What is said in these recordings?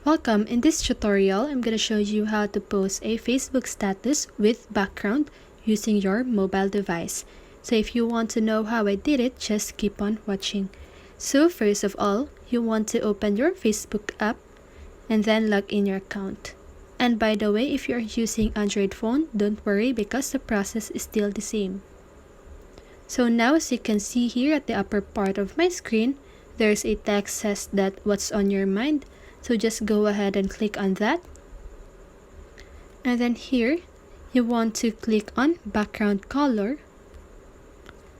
Welcome. In this tutorial, I'm going to show you how to post a Facebook status with background using your mobile device. So if you want to know how I did it, just keep on watching. So first of all, you want to open your Facebook app and then log in your account. And by the way, if you're using Android phone, don't worry because the process is still the same. So now as you can see here at the upper part of my screen, there's a text says that what's on your mind. So just go ahead and click on that. And then here, you want to click on background color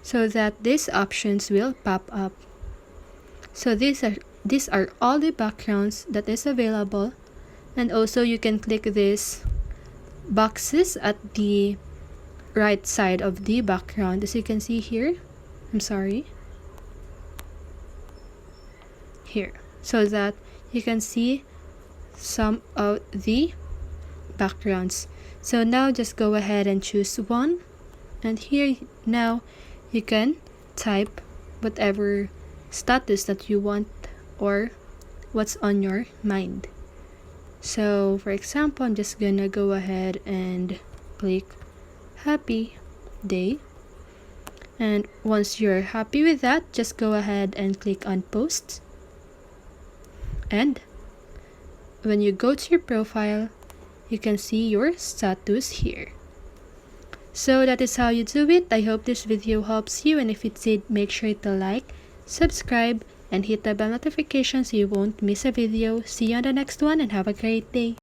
so that these options will pop up. So these are all the backgrounds that is available. And also you can click these boxes at the right side of the background. As you can see here, here, so that you can see some of the backgrounds. So now just go ahead and choose one, and here now you can type whatever status that you want or what's on your mind. So for example, I'm just gonna go ahead and click happy day, and once you're happy with that, just go ahead and click on post. And when you go to your profile, you can see your status here. So that is how you do it. I hope this video helps you, and if it did, make sure to like, subscribe, and hit the bell notification so you won't miss a video. See you on the next one and have a great day.